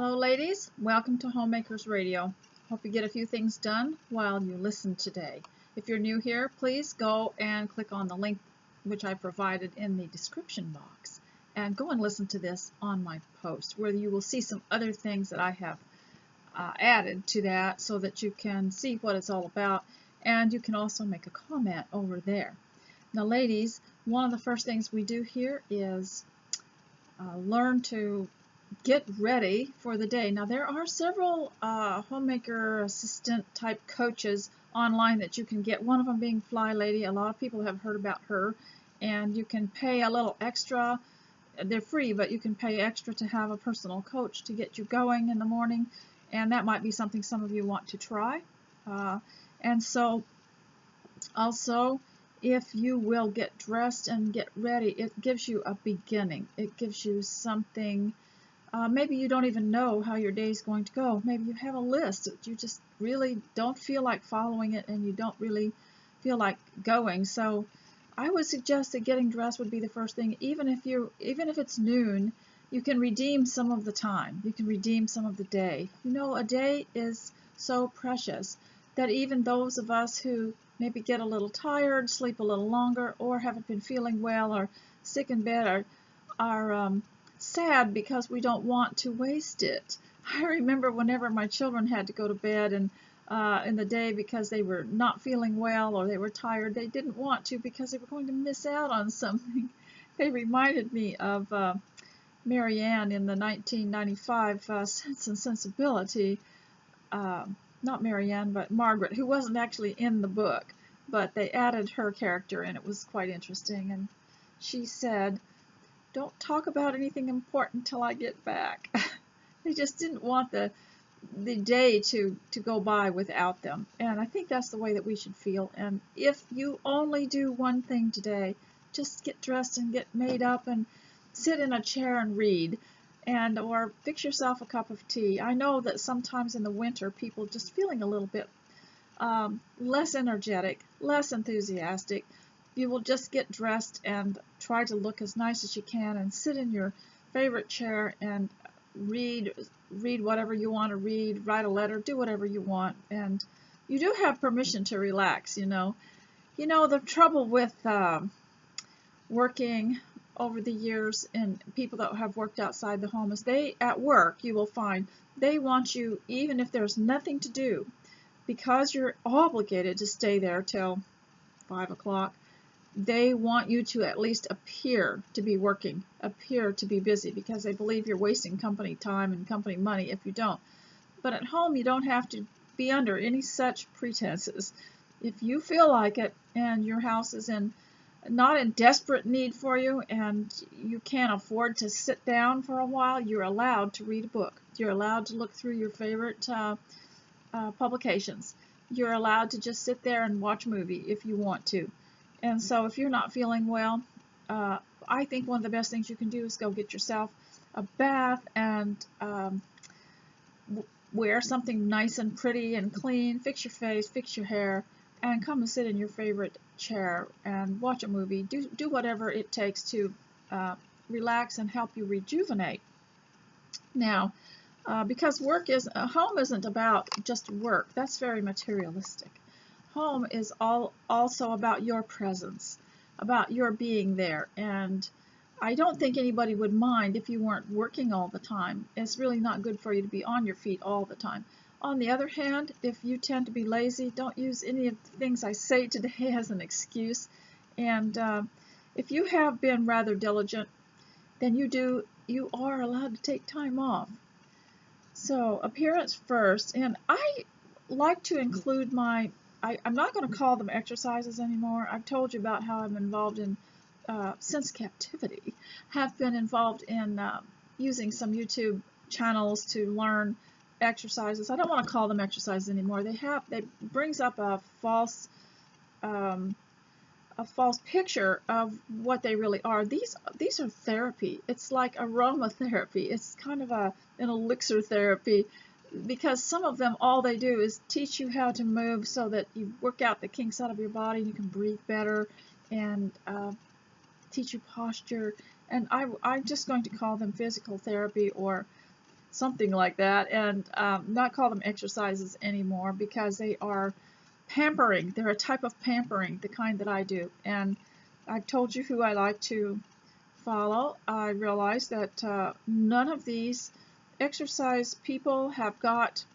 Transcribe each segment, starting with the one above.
Hello ladies, welcome to Homemakers Radio. Hope you get a few things done while you listen today. If you're new here, please go and click on the link which I provided in the description box and go and listen to this on my post where you will see some other things that I have added to that so that you can see what it's all about, and you can also make a comment over there. Now ladies, one of the first things we do here is learn to get ready for the day. Now there are several homemaker assistant type coaches online that you can get, one of them being Fly Lady. A lot of people have heard about her, and you can pay a little extra. They're free, but you can pay extra to have a personal coach to get you going in the morning, and that might be something some of you want to try. And so also, if you will get dressed and get ready, it gives you a beginning. It gives you something. Maybe you don't even know how your day is going to go. Maybe you have a list that you just really don't feel like following it, and you don't really feel like going. So I would suggest that getting dressed would be the first thing. Even if it's noon, you can redeem some of the time. You can redeem some of the day. You know, a day is so precious that even those of us who maybe get a little tired, sleep a little longer, or haven't been feeling well, or sick in bed, are sad because we don't want to waste it. I remember whenever my children had to go to bed and in the day because they were not feeling well or they were tired, they didn't want to because they were going to miss out on something. They reminded me of Mary Ann in the 1995 Sense and Sensibility. Not Mary Ann, but Margaret, who wasn't actually in the book, but they added her character, and it was quite interesting. And she said, "Don't talk about anything important till I get back." They just didn't want the day to go by without them. And I think that's the way that we should feel. And if you only do one thing today, just get dressed and get made up and sit in a chair and read, and or fix yourself a cup of tea. I know that sometimes in the winter people just feeling a little bit less energetic, less enthusiastic. You will just get dressed and try to look as nice as you can and sit in your favorite chair and read whatever you want to read, write a letter, do whatever you want, and you do have permission to relax. You know the trouble with working over the years, and people that have worked outside the home, is they at work, you will find they want you, even if there's nothing to do, because you're obligated to stay there till 5 o'clock. They want you to at least appear to be working, appear to be busy, because they believe you're wasting company time and company money if you don't. But at home, you don't have to be under any such pretenses. If you feel like it and your house is not in desperate need for you, and you can't afford to sit down for a while, you're allowed to read a book. You're allowed to look through your favorite publications. You're allowed to just sit there and watch a movie if you want to. And so if you're not feeling well, I think one of the best things you can do is go get yourself a bath and wear something nice and pretty and clean, fix your face, fix your hair, and come and sit in your favorite chair and watch a movie. Do whatever it takes to relax and help you rejuvenate. Now, because home isn't about just work. That's very materialistic. Home is also about your presence, about your being there. And I don't think anybody would mind if you weren't working all the time. It's really not good for you to be on your feet all the time. On the other hand, if you tend to be lazy, don't use any of the things I say today as an excuse. And if you have been rather diligent, then you are allowed to take time off. So appearance first, and I like to include I'm not going to call them exercises anymore. I've told you about how I'm involved in, since captivity, have been involved in using some YouTube channels to learn exercises. I don't want to call them exercises anymore. They brings up a false picture of what they really are. These are therapy. It's like aromatherapy. It's kind of an elixir therapy, because some of them, all they do is teach you how to move so that you work out the kinks out of your body and you can breathe better, and teach you posture. And I'm just going to call them physical therapy or something like that, and not call them exercises anymore because they are pampering. They're a type of pampering, the kind that I do. And I've told you who I like to follow. I realize that none of these exercise people have got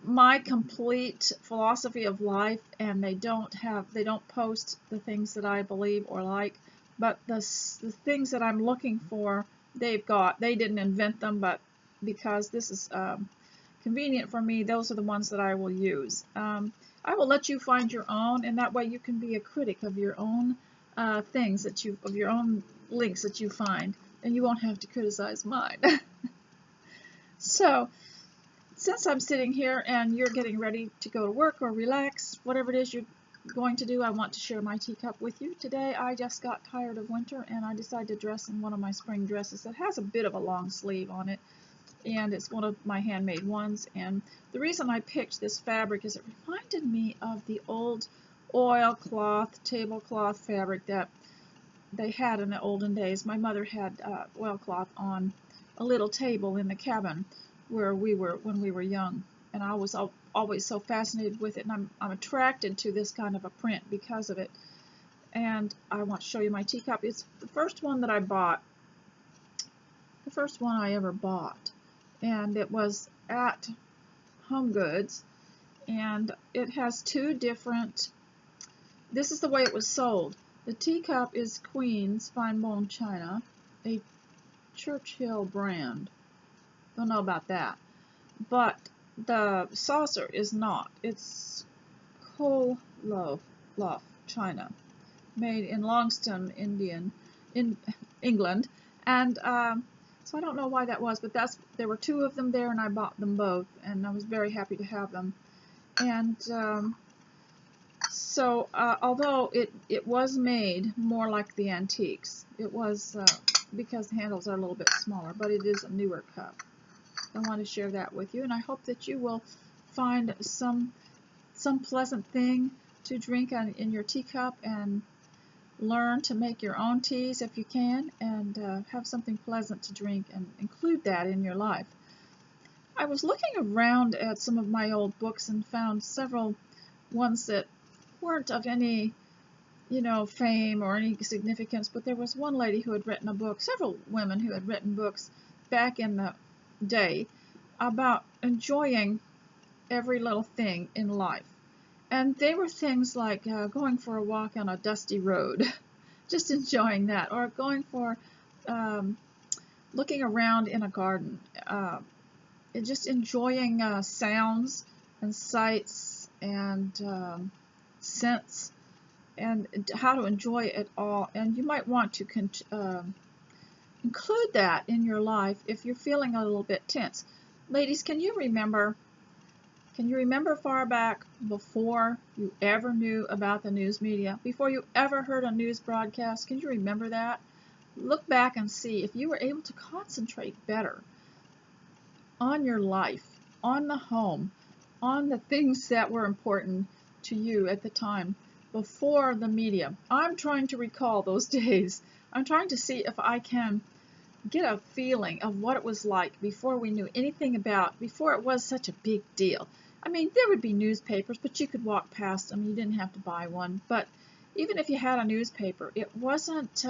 my complete philosophy of life, and they don't post the things that I believe or like, but the things that I'm looking for, they've got. They didn't invent them, but because this is convenient for me, those are the ones that I will use. I will let you find your own, and that way you can be a critic of your own things of your own links that you find, and you won't have to criticize mine. So, since I'm sitting here and you're getting ready to go to work or relax, whatever it is you're going to do, I want to share my teacup with you. Today I just got tired of winter and I decided to dress in one of my spring dresses that has a bit of a long sleeve on it, and it's one of my handmade ones. And the reason I picked this fabric is it reminded me of the old oilcloth, tablecloth fabric that they had in the olden days. My mother had oilcloth on a little table in the cabin where we were when we were young, and I was always so fascinated with it, and I'm attracted to this kind of a print because of it. And I want to show you my teacup. It's the first one that I bought, the first one I ever bought, and it was at Home Goods, and it has two different, this is the way it was sold. The teacup is Queen's Fine Bone China, a Churchill brand. Don't know about that. But the saucer is not. It's Loaf China, made in Longston, in England. And so I don't know why that was, but there were two of them there, and I bought them both, and I was very happy to have them. And so although it was made more like the antiques, it was because the handles are a little bit smaller, but it is a newer cup. I want to share that with you, and I hope that you will find some pleasant thing to drink in your teacup, and learn to make your own teas if you can, and have something pleasant to drink and include that in your life. I was looking around at some of my old books and found several ones that weren't of any, fame or any significance, but there was one lady who had written a book, several women who had written books back in the day about enjoying every little thing in life. And they were things like going for a walk on a dusty road, just enjoying that, or going for looking around in a garden, and just enjoying sounds and sights and scents, and how to enjoy it all. And you might want to include that in your life if you're feeling a little bit tense. Ladies, can you remember far back, before you ever knew about the news media, before you ever heard a news broadcast? Can you remember that? Look back and see if you were able to concentrate better on your life, on the home, on the things that were important to you at the time before the media. I'm trying to recall those days. I'm trying to see if I can get a feeling of what it was like before we knew anything before it was such a big deal. I mean, there would be newspapers, but you could walk past them. You didn't have to buy one. But even if you had a newspaper, it wasn't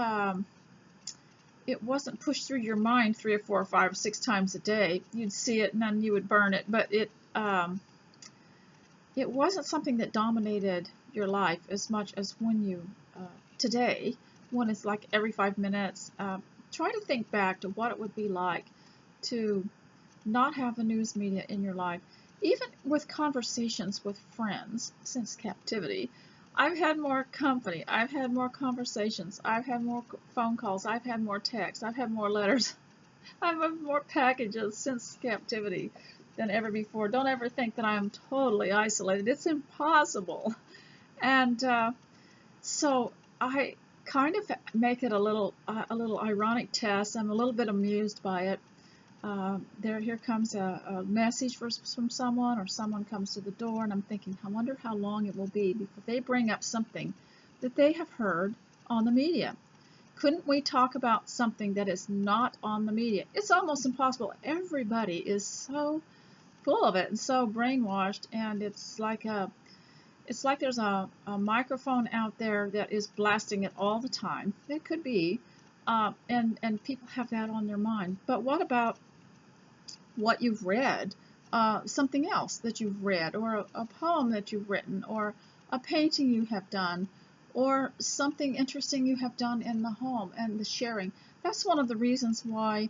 pushed through your mind 3 or 4 or 5 or 6 times a day. You'd see it and then you would burn it, but it wasn't something that dominated your life as much as today, when it's like every 5 minutes. Try to think back to what it would be like to not have the news media in your life. Even with conversations with friends since captivity, I've had more company, I've had more conversations, I've had more phone calls, I've had more texts, I've had more letters, I've had more packages since captivity than ever before. Don't ever think that I am totally isolated. It's impossible. And so I kind of make it a little ironic test. I'm a little bit amused by it. Here comes a message from someone, or someone comes to the door, and I'm thinking, I wonder how long it will be before they bring up something that they have heard on the media. Couldn't we talk about something that is not on the media? It's almost impossible. Everybody is so full of it and so brainwashed, and it's like there's a microphone out there that is blasting it all the time. It could be, and people have that on their mind. But what about what you've read? Something else that you've read, or a poem that you've written, or a painting you have done, or something interesting you have done in the home, and the sharing. That's one of the reasons why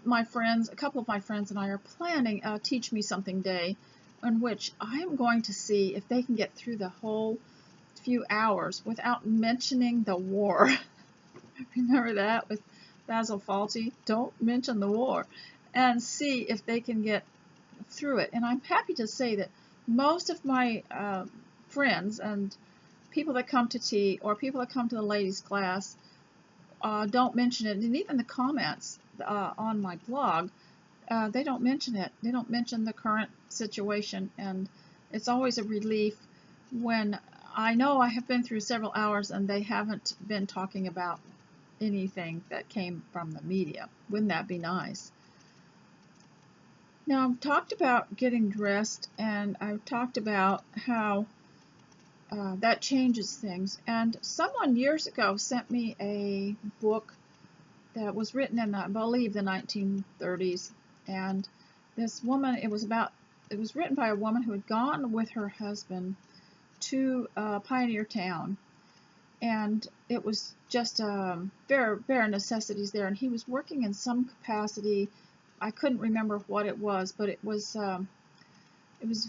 my friends, a couple of my friends and I are planning a Teach Me Something Day, in which I am going to see if they can get through the whole few hours without mentioning the war. Remember that with Basil Fawlty? Don't mention the war. And see if they can get through it. And I'm happy to say that most of my friends and people that come to tea or people that come to the ladies' class don't mention it. And even the comments on my blog, they don't mention it. They don't mention the current situation, and it's always a relief when I know I have been through several hours and they haven't been talking about anything that came from the media. Wouldn't that be nice? Now, I've talked about getting dressed, and I've talked about how that changes things. And someone years ago sent me a book that was written in, I believe, the 1930s. And this woman, it was written by a woman who had gone with her husband to a pioneer town. And it was just bare necessities there. And he was working in some capacity. I couldn't remember what it was, but it was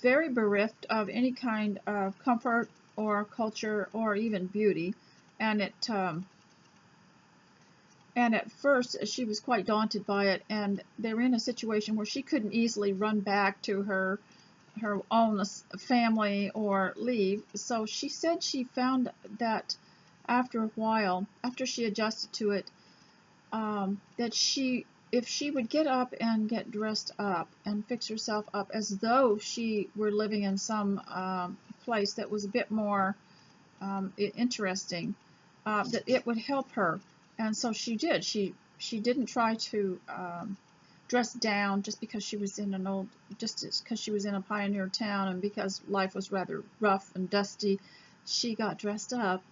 very bereft of any kind of comfort or culture or even beauty. And at first she was quite daunted by it, and they were in a situation where she couldn't easily run back to her own family or leave. So she said she found that after a while, after she adjusted to it, that if she would get up and get dressed up and fix herself up as though she were living in some place that was a bit more interesting, that it would help her. And so she did. She didn't try to dress down just because she was in a pioneer town and because life was rather rough and dusty. She got dressed up,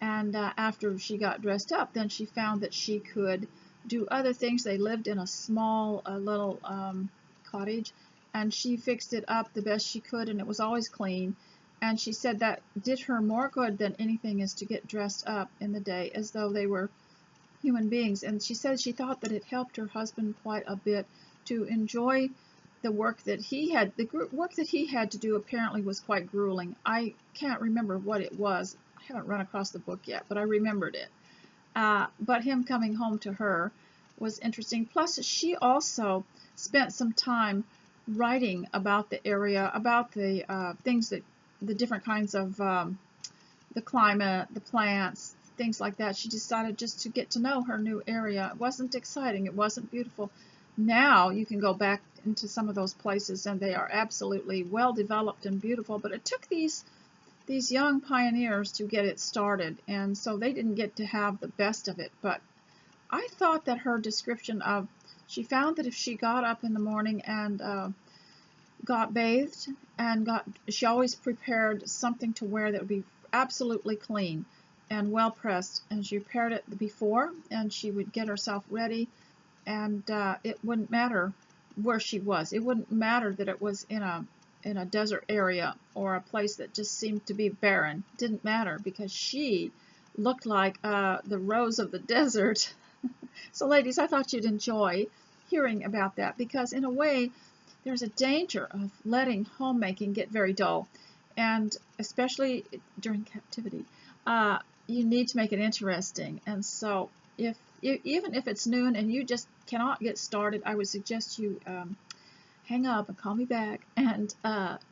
and after she got dressed up, then she found that she could do other things. They lived in a small little cottage, and she fixed it up the best she could, and it was always clean. And she said that did her more good than anything is to get dressed up in the day as though they were human beings. And she said she thought that it helped her husband quite a bit to enjoy the work that he had. The work that he had to do apparently was quite grueling. I can't remember what it was. I haven't run across the book yet, but I remembered it. But him coming home to her was interesting. Plus, she also spent some time writing about the area, about the things that, the different kinds of the climate, the plants, things like that. She decided just to get to know her new area. It wasn't exciting. It wasn't beautiful. Now you can go back into some of those places and they are absolutely well developed and beautiful, but it took these young pioneers to get it started, and so they didn't get to have the best of it. But I thought that her description of, she found that if she got up in the morning and got bathed and she always prepared something to wear that would be absolutely clean and well pressed, and she prepared it before, and she would get herself ready, and it wouldn't matter where she was. It wouldn't matter that it was in a desert area or a place that just seemed to be barren. It didn't matter, because she looked like the rose of the desert. So ladies, I thought you'd enjoy hearing about that, because in a way there's a danger of letting homemaking get very dull, and especially during captivity. You need to make it interesting. And so even if it's noon and you just cannot get started, I would suggest you hang up and call me back and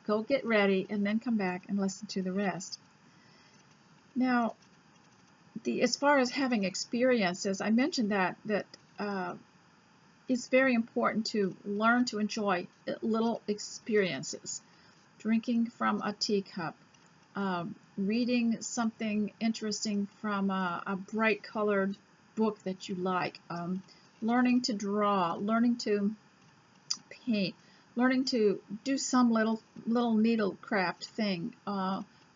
go get ready, and then come back and listen to the rest. Now, as far as having experiences, I mentioned that it's very important to learn to enjoy little experiences. Drinking from a teacup, reading something interesting from a bright colored book that you like, learning to draw, learning to paint, learning to do some little needlecraft thing,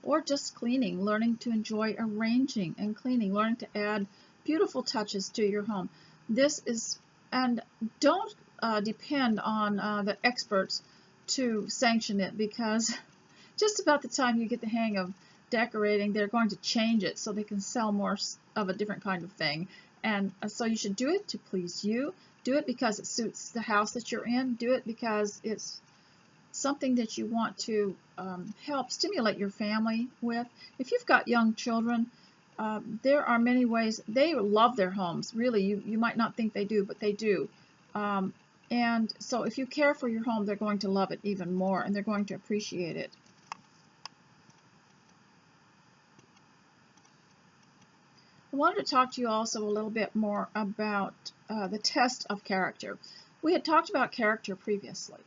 or just cleaning, learning to enjoy arranging and cleaning, learning to add beautiful touches to your home. This is, and don't depend on the experts to sanction it, because just about the time you get the hang of decorating, they're going to change it so they can sell more of a different kind of thing. And so you should do it to please you. Do it because it suits the house that you're in. Do it because it's something that you want to help stimulate your family with. If you've got young children, there are many ways. They love their homes. Really, you might not think they do, but they do. And so if you care for your home, they're going to love it even more, and they're going to appreciate it. I wanted to talk to you also a little bit more about the test of character. We had talked about character previously,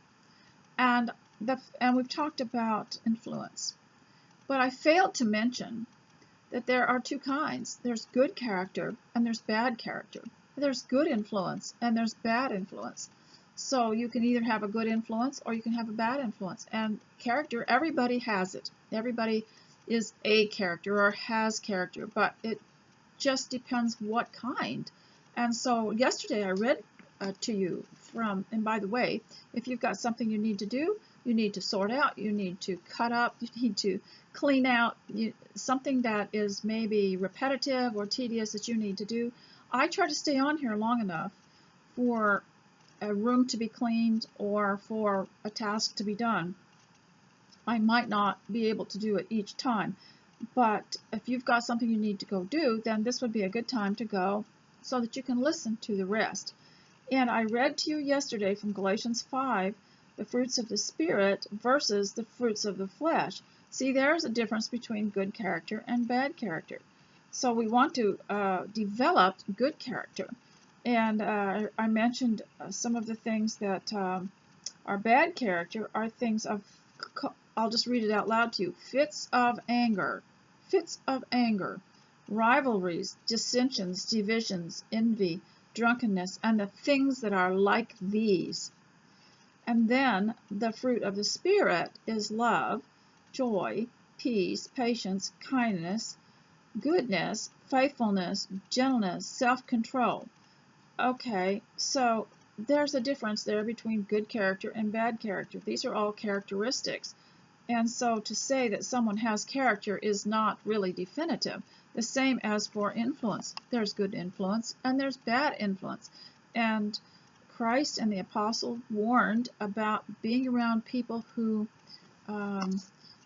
and we've talked about influence. But I failed to mention that there are two kinds. There's good character and there's bad character. There's good influence and there's bad influence. So you can either have a good influence or you can have a bad influence. And character, everybody has it. Everybody is a character or has character, but it just depends what kind. And so yesterday I read to you from, and by the way, if you've got something you need to do, you need to sort out, you need to cut up, you need to clean out, something that is maybe repetitive or tedious that you need to do. I try to stay on here long enough for a room to be cleaned or for a task to be done. I might not be able to do it each time, but if you've got something you need to go do, then this would be a good time to go so that you can listen to the rest. And I read to you yesterday from Galatians 5, the fruits of the Spirit versus the fruits of the flesh. See, there's a difference between good character and bad character. So we want to develop good character. And I mentioned some of the things that are bad character are things of, I'll just read it out loud to you, fits of anger, rivalries, dissensions, divisions, envy, drunkenness, and the things that are like these. And then the fruit of the Spirit is love, joy, peace, patience, kindness, goodness, faithfulness, gentleness, self-control. Okay, so there's a difference there between good character and bad character. These are all characteristics. And so to say that someone has character is not really definitive. The same as for influence. There's good influence and there's bad influence. And Christ and the apostle warned about being around people who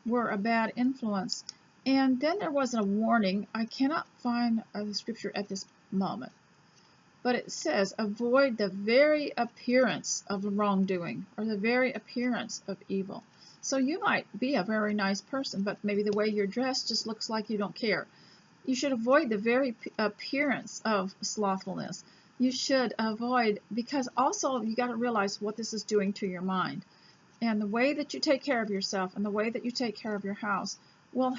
were a bad influence. And then there was a warning. I cannot find the scripture at this moment. But it says, avoid the very appearance of wrongdoing or the very appearance of evil. So you might be a very nice person, but maybe the way you're dressed just looks like you don't care. You should avoid the very appearance of slothfulness. You should avoid, because also you got to realize what this is doing to your mind. And the way that you take care of yourself and the way that you take care of your house will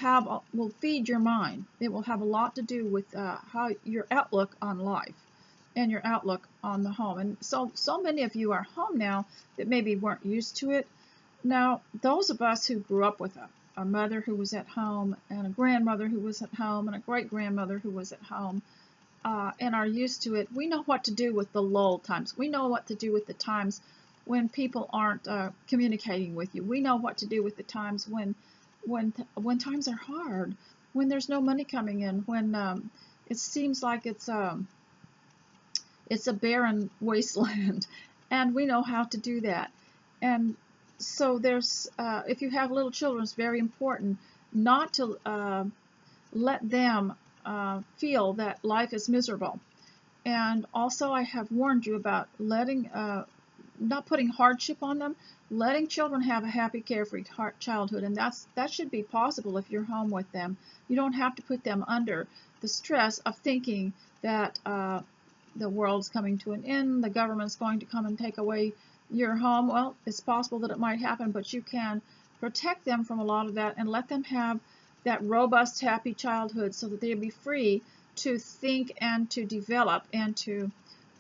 feed your mind. It will have a lot to do with how your outlook on life and your outlook on the home. And so many of you are home now that maybe weren't used to it. Now, those of us who grew up with a mother who was at home and a grandmother who was at home and a great-grandmother who was at home and are used to it, we know what to do with the lull times. We know what to do with the times when people aren't communicating with you. We know what to do with the times when times are hard, when there's no money coming in, when it seems like it's a barren wasteland, and we know how to do that. And so there's, if you have little children, it's very important not to let them feel that life is miserable. And also I have warned you about not putting hardship on them, letting children have a happy, carefree childhood, and that should be possible if you're home with them. You don't have to put them under the stress of thinking that the world's coming to an end, the government's going to come and take away your home. Well, it's possible that it might happen, but you can protect them from a lot of that and let them have that robust, happy childhood so that they'll be free to think and to develop and to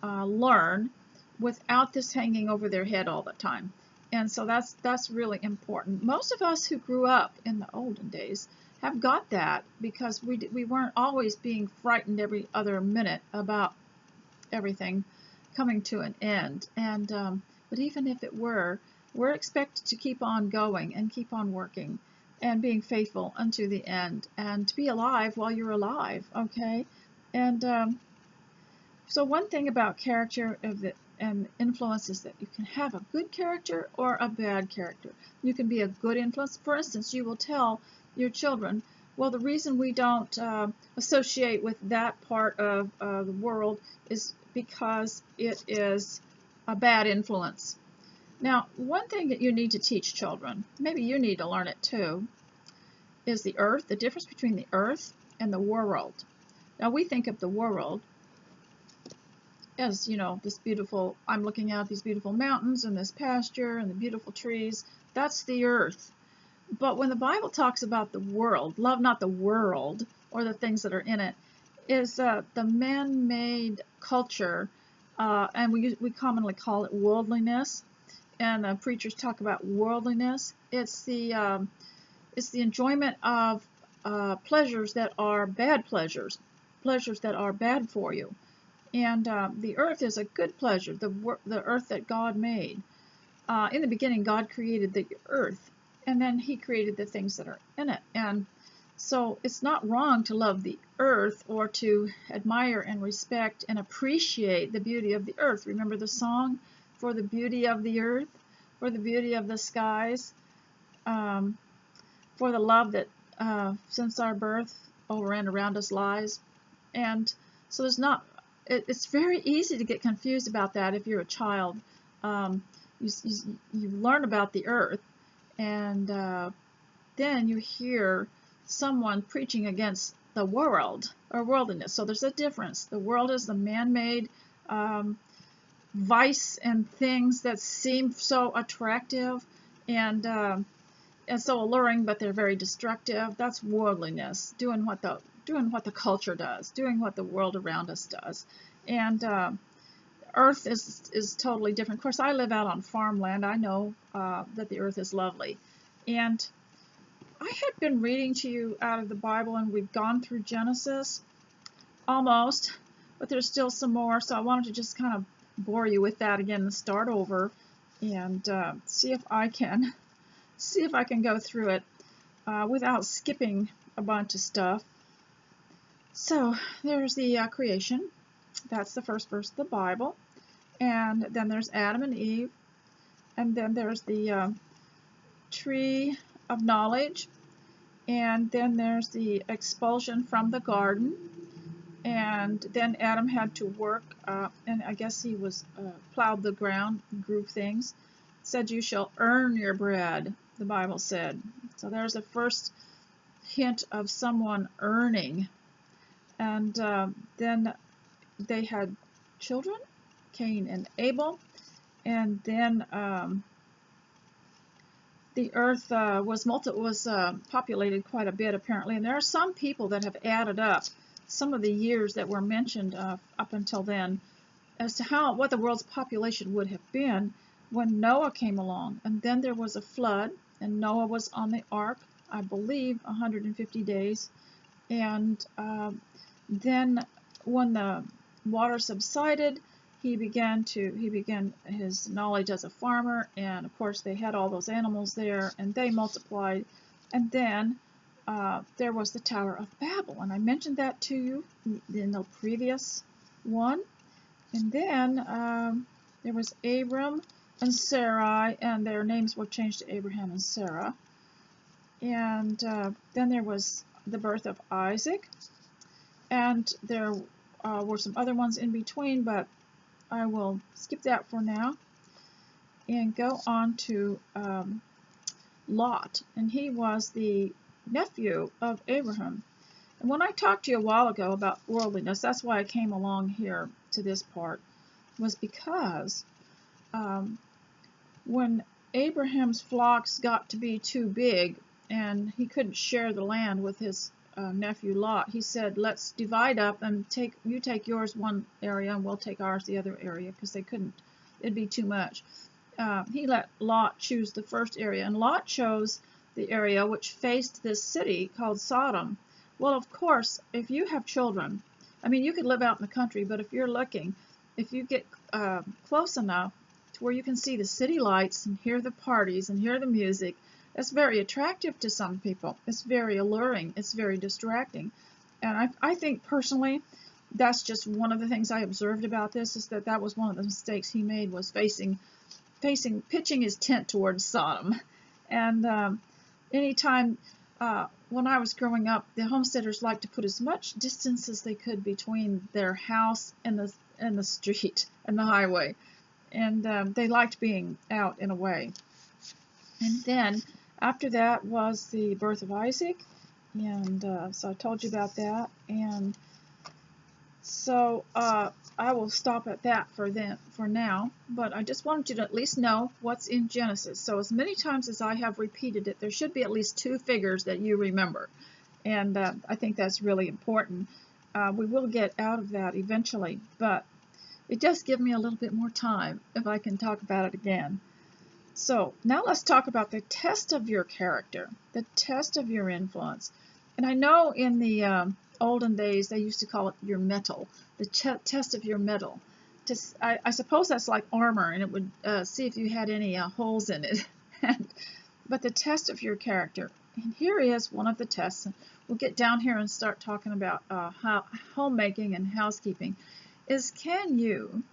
learn without this hanging over their head all the time. And so that's really important. Most of us who grew up in the olden days have got that because we weren't always being frightened every other minute about everything coming to an end. And but even if it were, we're expected to keep on going and keep on working and being faithful unto the end and to be alive while you're alive, okay? And so one thing about character and influence is that you can have a good character or a bad character. You can be a good influence. For instance, you will tell your children, well, the reason we don't associate with that part of the world is because it is a bad influence. Now, one thing that you need to teach children, maybe you need to learn it too, is the earth, the difference between the earth and the world. Now, we think of the world as, you know, this beautiful, I'm looking out these beautiful mountains and this pasture and the beautiful trees. That's the earth. But when the Bible talks about the world, love not the world or the things that are in it, is the man-made culture, and we commonly call it worldliness, and preachers talk about worldliness. It's the enjoyment of pleasures that are bad pleasures, pleasures that are bad for you. And the earth is a good pleasure, the earth that God made. In the beginning, God created the earth, and then He created the things that are in it. And so it's not wrong to love the earth or to admire and respect and appreciate the beauty of the earth. Remember the song, for the beauty of the earth, for the beauty of the skies, for the love that since our birth over and around us lies. And so it's very easy to get confused about that if you're a child. You learn about the earth, and then you hear someone preaching against the world or worldliness. So there's a difference. The world is the man-made vice and things that seem so attractive and so alluring, but they're very destructive. That's worldliness, doing what the culture does, doing what the world around us does. And earth is totally different. Of course, I live out on farmland. I know that the earth is lovely. And I had been reading to you out of the Bible, and we've gone through Genesis almost, but there's still some more. So I wanted to just kind of bore you with that again and start over and see if I can go through it without skipping a bunch of stuff. So there's the creation. That's the first verse of the Bible. And then there's Adam and Eve. And then there's the tree of knowledge. And then there's the expulsion from the garden. And then Adam had to work, and I guess he was plowed the ground, grew things. It said, you shall earn your bread, the Bible said. So there's the first hint of someone earning. And then they had children, Cain and Abel. And then the earth was populated quite a bit, apparently. And there are some people that have added up some of the years that were mentioned up until then as to what the world's population would have been when Noah came along. And then there was a flood, and Noah was on the ark, I believe, 150 days. And then when the water subsided, he began his knowledge as a farmer, and of course they had all those animals there, and they multiplied. And then there was the Tower of Babel, and I mentioned that to you in the previous one. And then there was Abram and Sarai, and their names were changed to Abraham and Sarah. And then there was the birth of Isaac, and there were some other ones in between, but I will skip that for now and go on to Lot, and he was the nephew of Abraham. And when I talked to you a while ago about worldliness, that's why I came along here to this part, was because when Abraham's flocks got to be too big, and he couldn't share the land with his nephew Lot. He said, let's divide up and you take yours one area and we'll take ours the other area, because they couldn't, it'd be too much. He let Lot choose the first area, and Lot chose the area which faced this city called Sodom. Well, of course, if you have children, I mean, you could live out in the country, but if you're looking, if you get close enough to where you can see the city lights and hear the parties and hear the music, it's very attractive to some people. It's very alluring. It's very distracting. And I think personally, that's just one of the things I observed about this, is that that was one of the mistakes he made, was pitching his tent towards Sodom. And anytime when I was growing up, the homesteaders liked to put as much distance as they could between their house and the street and the highway, and they liked being out and away. And then after that was the birth of Isaac, and so I told you about that. And so I will stop at that for now, but I just wanted you to at least know what's in Genesis. So as many times as I have repeated it, there should be at least 2 figures that you remember, and I think that's really important. We will get out of that eventually, but it does give me a little bit more time if I can talk about it again. So now let's talk about the test of your character, the test of your influence. And I know in the olden days they used to call it your mettle, the test of your mettle. I suppose that's like armor, and it would see if you had any holes in it. But the test of your character, and here is one of the tests. We'll get down here and start talking about homemaking and housekeeping, is can you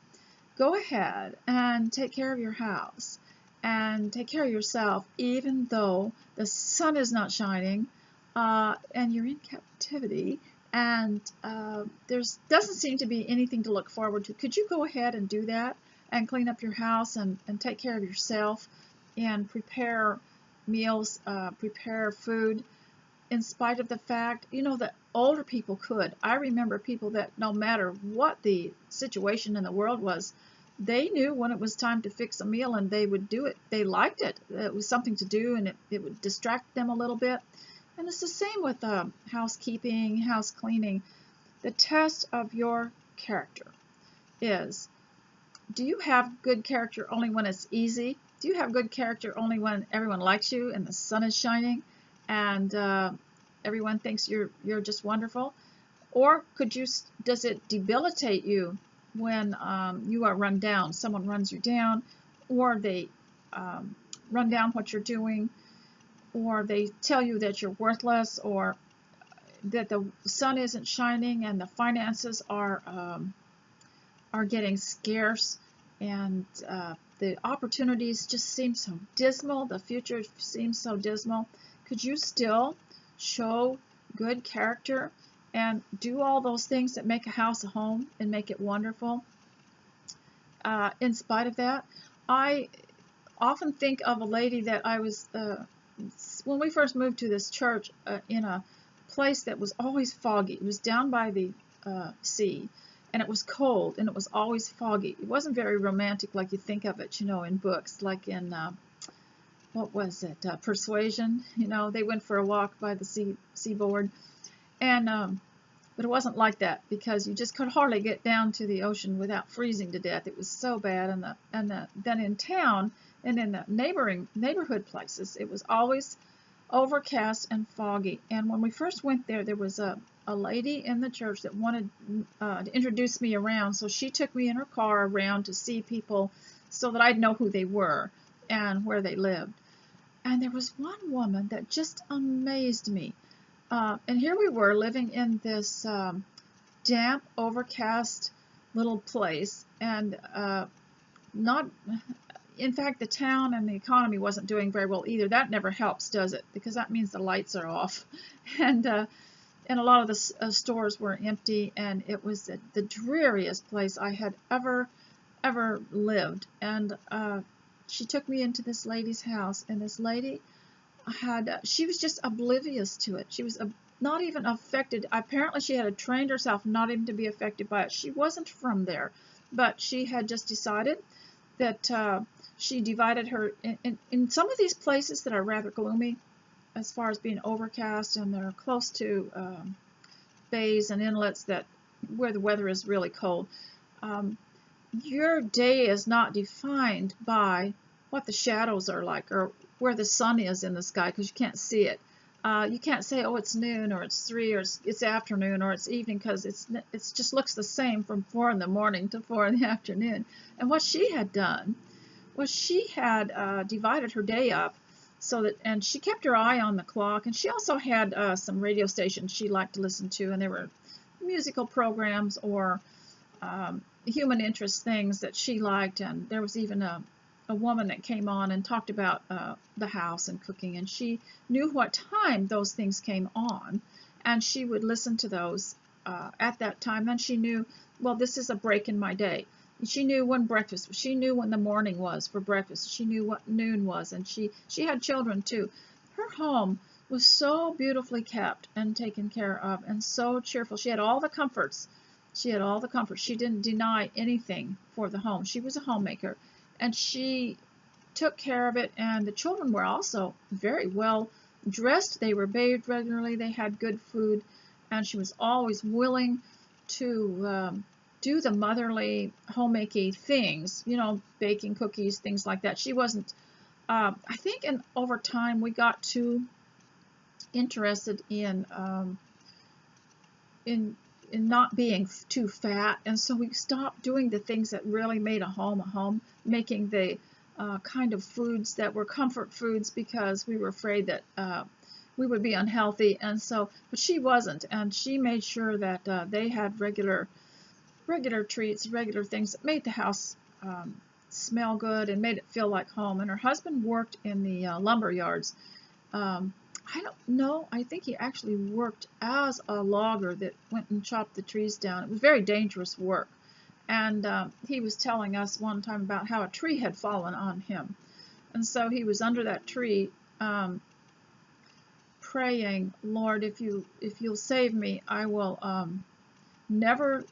go ahead and take care of your house and take care of yourself even though the sun is not shining and you're in captivity and there doesn't seem to be anything to look forward to? Could you go ahead and do that and clean up your house and take care of yourself and prepare meals, prepare food, in spite of the fact, you know, that older people could? I remember people that no matter what the situation in the world was, they knew when it was time to fix a meal and they would do it. They liked it. It was something to do, and it would distract them a little bit. And it's the same with housekeeping, house cleaning. The test of your character is, do you have good character only when it's easy? Do you have good character only when everyone likes you and the sun is shining and everyone thinks you're just wonderful? Or does it debilitate you when you are run down? Someone runs you down, or they run down what you're doing, or they tell you that you're worthless, or that the sun isn't shining and the finances are getting scarce, and the opportunities just seem so dismal, the future seems so dismal. Could you still show good character and do all those things that make a house a home and make it wonderful in spite of that? I often think of a lady that I was, when we first moved to this church, in a place that was always foggy. It was down by the sea, and it was cold, and it was always foggy. It wasn't very romantic like you think of it, you know, in books, like in, what was it, Persuasion. You know, they went for a walk by the seaboard, and but it wasn't like that, because you just could hardly get down to the ocean without freezing to death. It was so bad. And then in town and in the neighborhood places, it was always overcast and foggy. And when we first went there, there was a lady in the church that wanted to introduce me around, so she took me in her car around to see people so that I'd know who they were and where they lived. And there was one woman that just amazed me. And here we were living in this damp, overcast little place, and in fact, the town and the economy wasn't doing very well either. That never helps, does it? Because that means the lights are off, and a lot of the stores were empty, and it was the dreariest place I had ever lived. And she took me into this lady's house, and this lady she was just oblivious to it. She was not even affected. Apparently she had trained herself not even to be affected by it. She wasn't from there, but she had just decided that she divided her in some of these places that are rather gloomy. as far as being overcast, and they're close to bays and inlets that where the weather is really cold. Um, your day is not defined by what the shadows are like or where the sun is in the sky, because you can't see it. You can't say, oh, it's noon or it's 3 or it's afternoon or it's evening, because it's just looks the same from 4 in the morning to 4 in the afternoon. And what she had done was she had divided her day up so that, and she kept her eye on the clock, and she also had some radio stations she liked to listen to, and there were musical programs or human interest things that she liked, and there was even a woman that came on and talked about the house and cooking, and she knew what time those things came on, and she would listen to those at that time. Then she knew, well, this is a break in my day. She knew when breakfast was. She knew when the morning was for breakfast. She knew what noon was, and she had children too. Her home was so beautifully kept and taken care of, and so cheerful. She had all the comforts. She had all the comforts. She didn't deny anything for the home. She was a homemaker, and she took care of it. And the children were also very well dressed. They were bathed regularly. They had good food, and she was always willing to do the motherly homemaking things, you know, baking cookies, things like that. She wasn't, I think over time we got too interested in not being too fat, and so we stopped doing the things that really made a home, making the kind of foods that were comfort foods, because we were afraid that we would be unhealthy. And so, but she wasn't, and she made sure that they had regular treats, regular things that made the house smell good and made it feel like home. And her husband worked in the lumber yards. I don't know, I think he actually worked as a logger that went and chopped the trees down. It was very dangerous work. And he was telling us one time about how a tree had fallen on him. And so he was under that tree praying, Lord, if you'll save me, I will never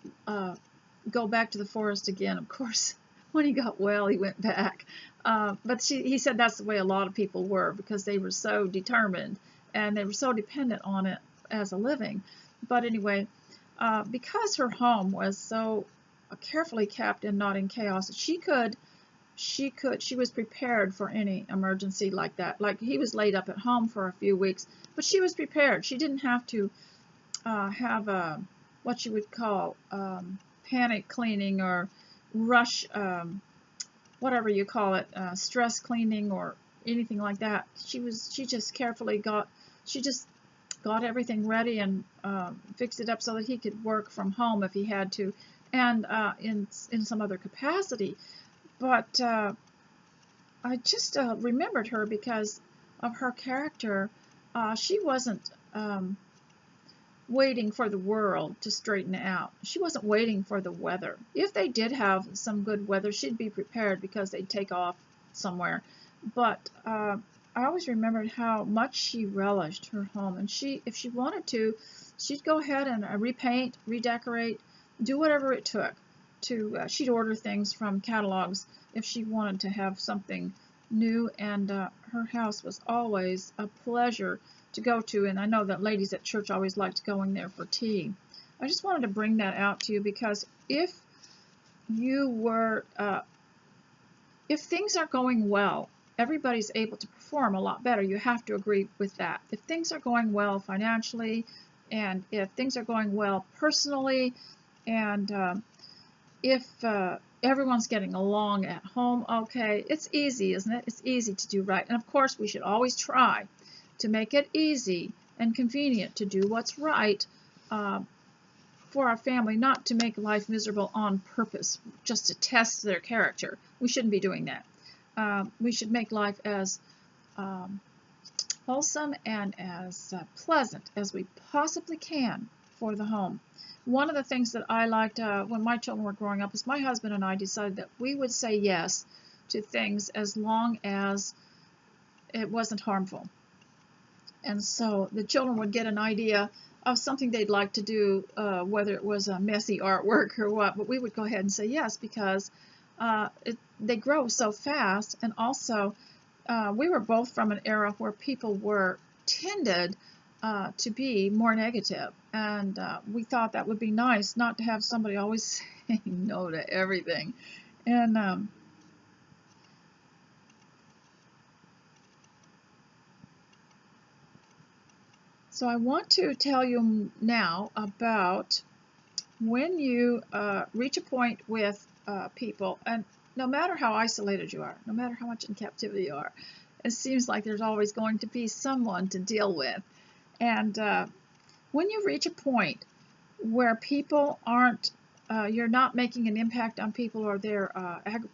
go back to the forest again. Of course, when he got well, he went back. But he said that's the way a lot of people were, because they were so determined and they were so dependent on it as a living. But anyway, because her home was so carefully kept and not in chaos, she was prepared for any emergency like that. Like, he was laid up at home for a few weeks, but she was prepared. She didn't have to have what you would call panic cleaning or rush, whatever you call it, stress cleaning or anything like that. She just got everything ready and fixed it up so that he could work from home if he had to, and in some other capacity. But I just remembered her because of her character. She wasn't waiting for the world to straighten out. She wasn't waiting for the weather. If they did have some good weather, she'd be prepared because they'd take off somewhere. But I always remembered how much she relished her home, and if she wanted to, she'd go ahead and repaint, redecorate, do whatever it took. She'd order things from catalogs if she wanted to have something new, and her house was always a pleasure to go to, and I know that ladies at church always liked going there for tea. I just wanted to bring that out to you, because if things are going well, everybody's able to perform a lot better. You have to agree with that. If things are going well financially, and if things are going well personally, and if everyone's getting along at home, okay, it's easy, isn't it? It's easy to do right. And of course, we should always try to make it easy and convenient to do what's right for our family, not to make life miserable on purpose, just to test their character. We shouldn't be doing that. We should make life as wholesome and as pleasant as we possibly can for the home. One of the things that I liked when my children were growing up is my husband and I decided that we would say yes to things as long as it wasn't harmful. And so the children would get an idea of something they'd like to do, whether it was a messy artwork or what, but we would go ahead and say yes, because they grow so fast. And also, we were both from an era where people were tended to be more negative, and we thought that would be nice not to have somebody always saying no to everything. And so I want to tell you now about when you reach a point with people, and no matter how isolated you are, no matter how much in captivity you are, it seems like there's always going to be someone to deal with. And when you reach a point where people aren't, you're not making an impact on people, or they're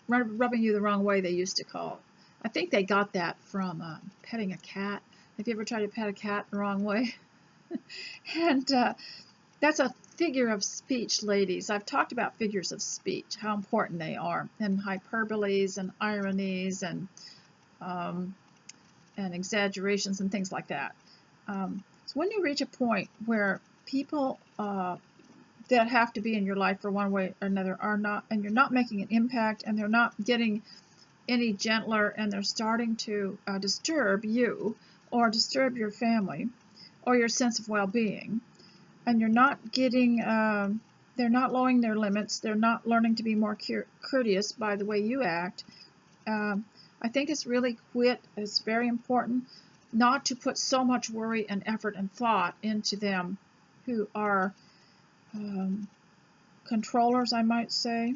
rubbing you the wrong way, they used to call. I think they got that from petting a cat. Have you ever tried to pet a cat the wrong way? And that's a figure of speech, ladies. I've talked about figures of speech, how important they are, and hyperboles and ironies and exaggerations and things like that. So when you reach a point where people that have to be in your life for one way or another are not, and you're not making an impact, and they're not getting any gentler, and they're starting to disturb you or disturb your family or your sense of well-being, and you're not getting, they're not lowering their limits, they're not learning to be more courteous by the way you act, I think it's very important not to put so much worry and effort and thought into them who are controllers, I might say.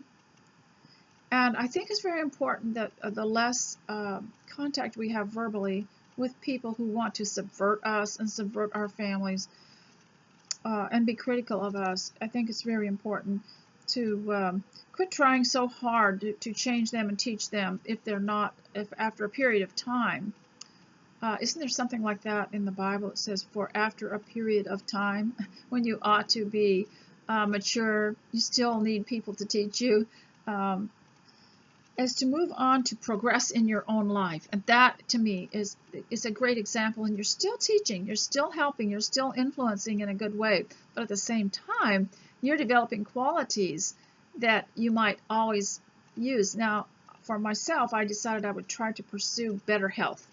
And I think it's very important that the less contact we have verbally with people who want to subvert us and subvert our families and be critical of us. I think it's very important to quit trying so hard to change them and teach them if after a period of time. Isn't there something like that in the Bible? It says, for after a period of time, when you ought to be mature, you still need people to teach you. As to move on to progress in your own life. And that, to me, is a great example. And you're still teaching, you're still helping, you're still influencing in a good way. But at the same time, you're developing qualities that you might always use. Now, for myself, I decided I would try to pursue better health.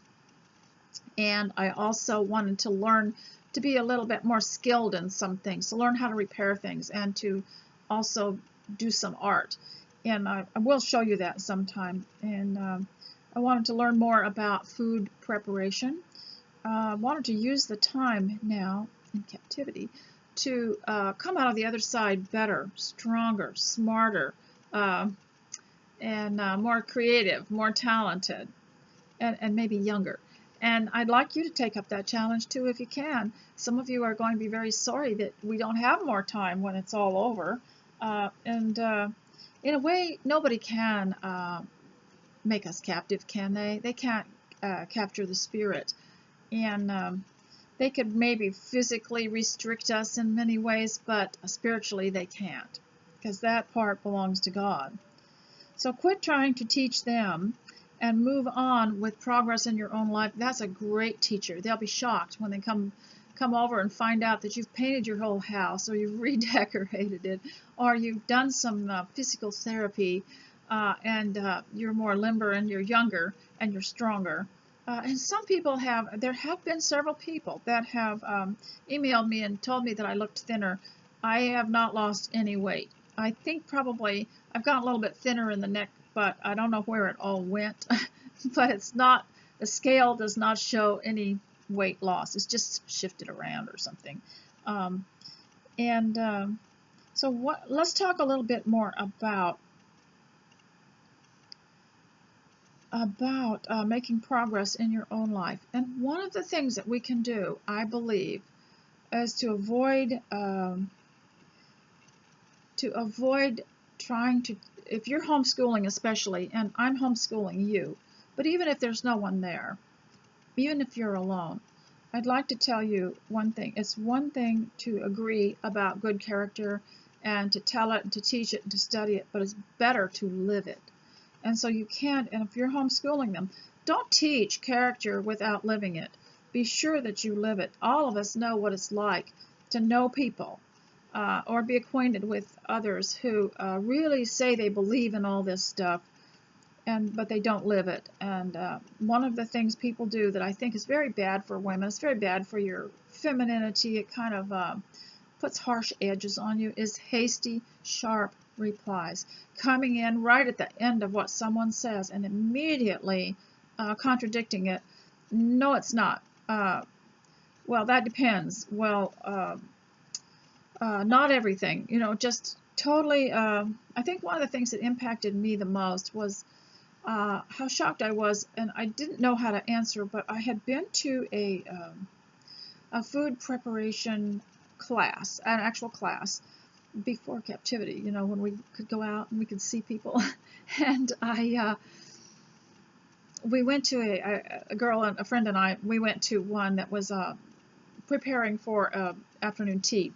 And I also wanted to learn to be a little bit more skilled in some things, to learn how to repair things, and to also do some art. And I will show you that sometime. And I wanted to learn more about food preparation. I wanted to use the time now in captivity to come out of the other side better, stronger, smarter, and more creative, more talented, and maybe younger. And I'd like you to take up that challenge too if you can. Some of you are going to be very sorry that we don't have more time when it's all over. In a way, nobody can make us captive, can they? They can't capture the spirit. And they could maybe physically restrict us in many ways, but spiritually they can't, because that part belongs to God. So quit trying to teach them and move on with progress in your own life. That's a great teacher. They'll be shocked when they come over and find out that you've painted your whole house, or you've redecorated it, or you've done some physical therapy, and you're more limber, and you're younger, and you're stronger. And some people there have been several people that have emailed me and told me that I looked thinner. I have not lost any weight. I think probably I've gotten a little bit thinner in the neck, but I don't know where it all went. But it's not, the scale does not show any weight loss. It's just shifted around or something. So let's talk a little bit more about making progress in your own life. And one of the things that we can do, I believe, is to avoid trying to, if you're homeschooling especially, and I'm homeschooling you, but even if there's no one there, even if you're alone, I'd like to tell you one thing. It's one thing to agree about good character and to tell it and to teach it and to study it, but it's better to live it. And so you can't, and if you're homeschooling them, don't teach character without living it. Be sure that you live it. All of us know what it's like to know people or be acquainted with others who really say they believe in all this stuff, but they don't live it. And one of the things people do that I think is very bad for women, it's very bad for your femininity, it kind of puts harsh edges on you, is hasty, sharp replies. Coming in right at the end of what someone says and immediately contradicting it. No, it's not. Well, that depends. Well, not everything. You know, just totally. I think one of the things that impacted me the most was how shocked I was, and I didn't know how to answer, but I had been to a food preparation class, an actual class, before captivity, you know, when we could go out and we could see people. And we went to a girl, and a friend and I, we went to one that was preparing for afternoon tea.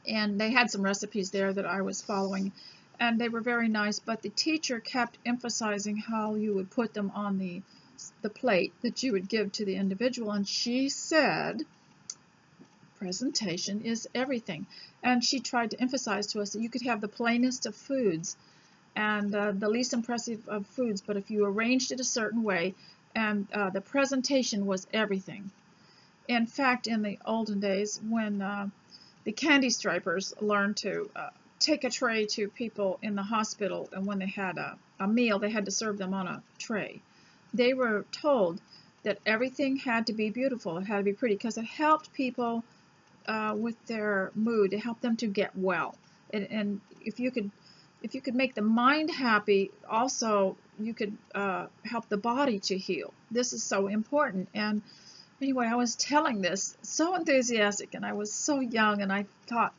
And they had some recipes there that I was following, and they were very nice, but the teacher kept emphasizing how you would put them on the plate that you would give to the individual, and she said, presentation is everything. And she tried to emphasize to us that you could have the plainest of foods and the least impressive of foods, but if you arranged it a certain way, and the presentation was everything. In fact, in the olden days, when the candy stripers learned to take a tray to people in the hospital, and when they had a meal, they had to serve them on a tray. They were told that everything had to be beautiful, it had to be pretty, because it helped people with their mood, it helped them to get well. And if you could make the mind happy, also you could help the body to heal. This is so important. And anyway, I was telling this so enthusiastic, and I was so young, and I thought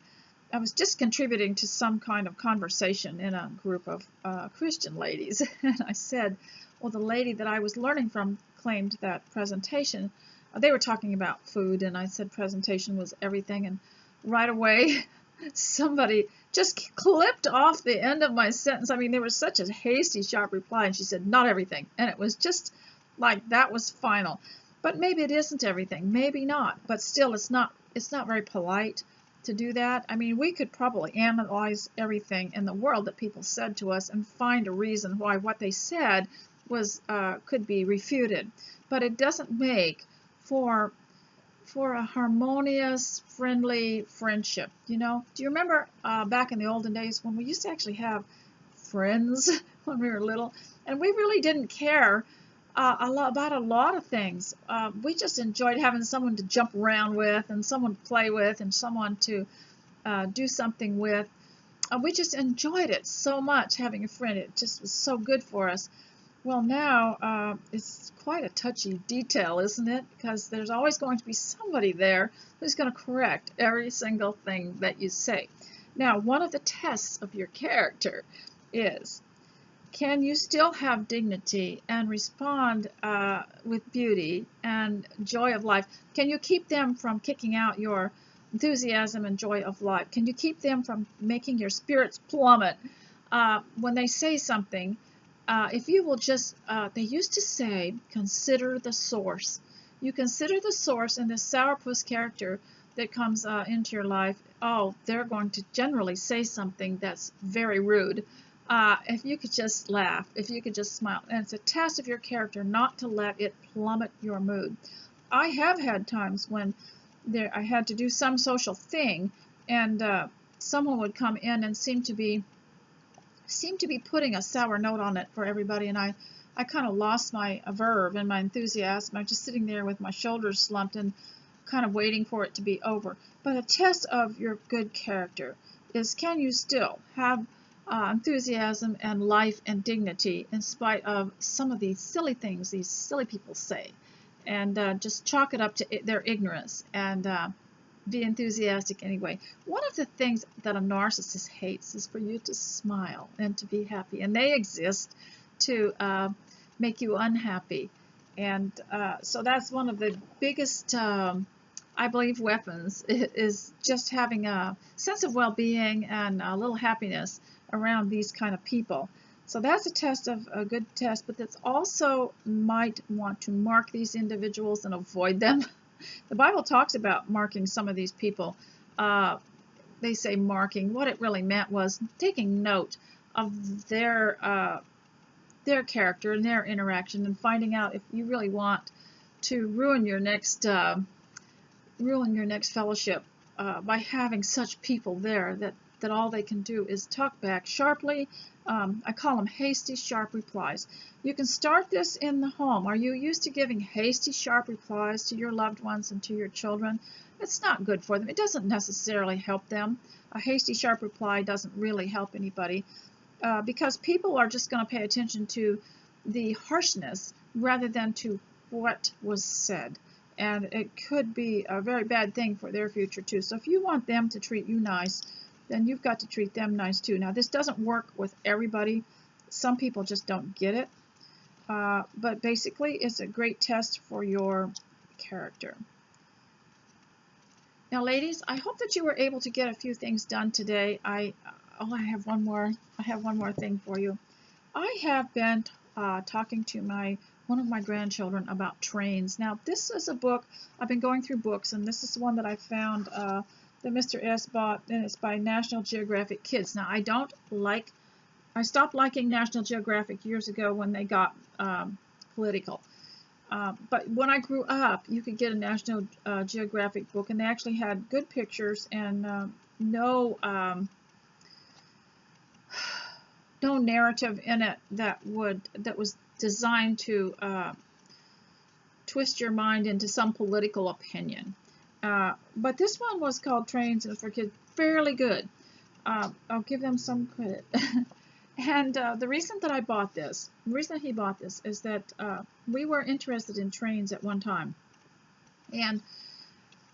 I was just contributing to some kind of conversation in a group of Christian ladies. And I said, well, the lady that I was learning from claimed that presentation, they were talking about food, and I said presentation was everything, and right away somebody just clipped off the end of my sentence. I mean, there was such a hasty, sharp reply, and she said, not everything. And it was just like that was final. But maybe it isn't everything, maybe not, but still it's not very polite to do that. I mean, we could probably analyze everything in the world that people said to us and find a reason why what they said was could be refuted, but it doesn't make for a harmonious, friendly friendship. You know, do you remember back in the olden days when we used to actually have friends when we were little, and we really didn't care about a lot of things. We just enjoyed having someone to jump around with, and someone to play with, and someone to do something with. We just enjoyed it so much, having a friend. It just was so good for us. Well, now it's quite a touchy detail, isn't it? Because there's always going to be somebody there who's going to correct every single thing that you say. Now, one of the tests of your character is, can you still have dignity and respond with beauty and joy of life? Can you keep them from kicking out your enthusiasm and joy of life? Can you keep them from making your spirits plummet when they say something? If you will just, they used to say, consider the source. You consider the source, and this sourpuss character that comes into your life, oh, they're going to generally say something that's very rude. If you could just laugh, if you could just smile, and it's a test of your character not to let it plummet your mood. I have had times when I had to do some social thing, and someone would come in and seem to be putting a sour note on it for everybody, and I kind of lost my verve and my enthusiasm. I'm just sitting there with my shoulders slumped and kind of waiting for it to be over. But a test of your good character is, can you still have enthusiasm and life and dignity in spite of some of these silly things these silly people say, and just chalk it up to their ignorance and be enthusiastic anyway. One of the things that a narcissist hates is for you to smile and to be happy, and they exist to make you unhappy. And so that's one of the biggest, I believe, weapons, is just having a sense of well-being and a little happiness around these kind of people. So that's a test of a good test, but that's also might want to mark these individuals and avoid them. The Bible talks about marking some of these people. They say marking. What it really meant was taking note of their their character and their interaction, and finding out if you really want to ruin your next fellowship by having such people there that all they can do is talk back sharply. I call them hasty, sharp replies. You can start this in the home. Are you used to giving hasty, sharp replies to your loved ones and to your children? It's not good for them. It doesn't necessarily help them. A hasty, sharp reply doesn't really help anybody because people are just going to pay attention to the harshness rather than to what was said. And it could be a very bad thing for their future too. So if you want them to treat you nice, then you've got to treat them nice too. Now, this doesn't work with everybody. Some people just don't get it. But basically, it's a great test for your character. Now, ladies, I hope that you were able to get a few things done today. I have one more thing for you. I have been talking to one of my grandchildren about trains. Now, this is a book. I've been going through books, and this is the one that I found that Mr. S bought, and it's by National Geographic Kids. Now, I stopped liking National Geographic years ago when they got political. But when I grew up, you could get a National Geographic book, and they actually had good pictures and no narrative in it that was designed to twist your mind into some political opinion. But this one was called Trains and for Kids, fairly good. I'll give them some credit. And the reason that he bought this is that we were interested in trains at one time. And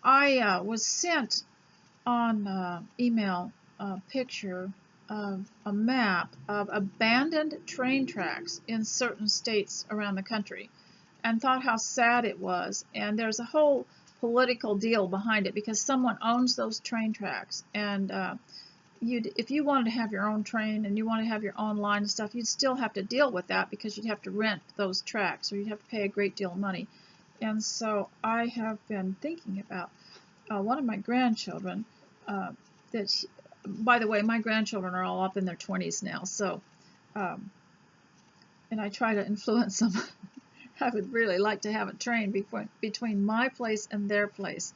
I was sent on email a picture of a map of abandoned train tracks in certain states around the country, and thought how sad it was. And there's a whole political deal behind it because someone owns those train tracks, and if you wanted to have your own train and you want to have your own line and stuff, you'd still have to deal with that because you'd have to rent those tracks, or you'd have to pay a great deal of money. And so I have been thinking about one of my grandchildren by the way, my grandchildren are all up in their 20s now, so and I try to influence them. I would really like to have a train between my place and their place,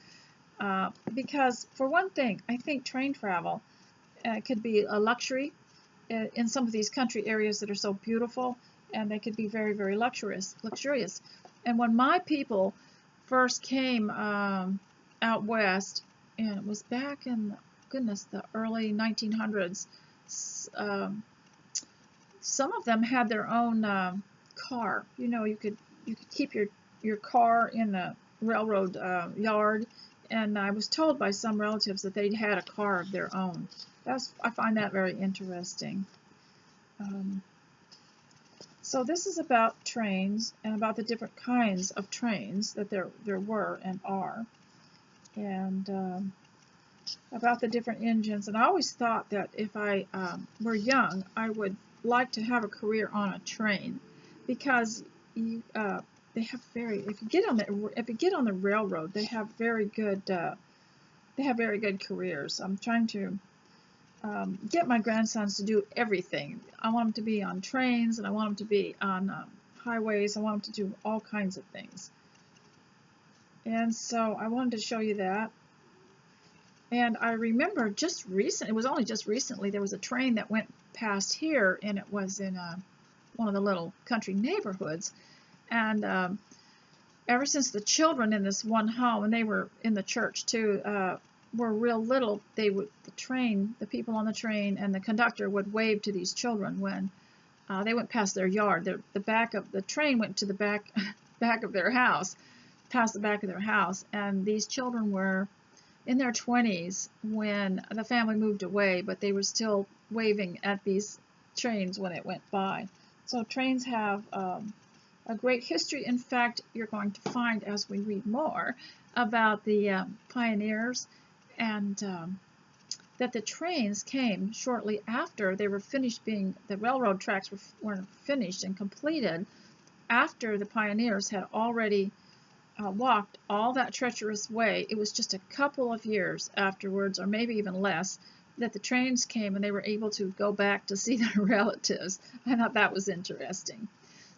because for one thing, I think train travel could be a luxury in some of these country areas that are so beautiful, and they could be very, very luxurious. And when my people first came out west, and it was back in the early 1900s, some of them had their own car. You know, you could keep your car in the railroad yard, and I was told by some relatives that they'd had a car of their own. I find that very interesting. So this is about trains and about the different kinds of trains that there were and are, and about the different engines. And I always thought that if I were young, I would like to have a career on a train, because they have if you get on the railroad, they have very good careers. I'm trying to get my grandsons to do everything. I want them to be on trains, and I want them to be on highways. I want them to do all kinds of things. And so I wanted to show you that. And I remember it was only just recently, there was a train that went past here, and it was in one of the little country neighborhoods. And ever since the children in this one home, and they were in the church too, were real little, the people on the train and the conductor would wave to these children when they went past their yard. The back of the train went to the back of their house, past the back of their house, and these children were in their 20s when the family moved away, but they were still waving at these trains when it went by. So trains have a great history. In fact, you're going to find as we read more about the pioneers, and that the trains came shortly after they were finished the railroad tracks were finished and completed, after the pioneers had already walked all that treacherous way. It was just a couple of years afterwards, or maybe even less, that the trains came and they were able to go back to see their relatives. I thought that was interesting.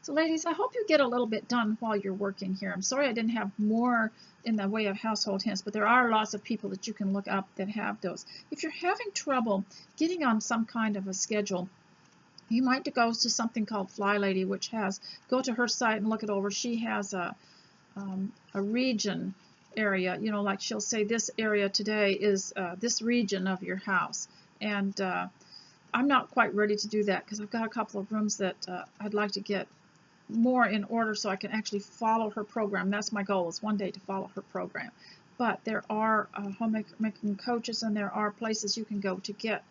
So ladies, I hope you get a little bit done while you're working here. I'm sorry I didn't have more in the way of household hints, but there are lots of people that you can look up that have those. If you're having trouble getting on some kind of a schedule, you might go to something called Fly Lady, which has, go to her site and look it over. She has a region area, you know, like she'll say this area today is this region of your house. And I'm not quite ready to do that because I've got a couple of rooms that I'd like to get more in order so I can actually follow her program. That's my goal, is one day to follow her program. But there are homemaking coaches, and there are places you can go to get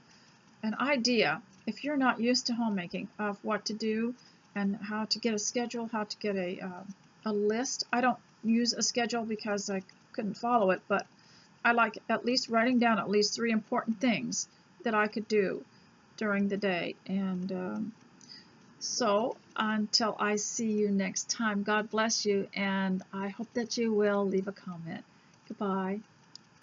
an idea, if you're not used to homemaking, of what to do and how to get a schedule, how to get a list. I don't use a schedule because I couldn't follow it, but I like at least writing down at least 3 important things that I could do during the day. And so until I see you next time, God bless you, and I hope that you will leave a comment. Goodbye.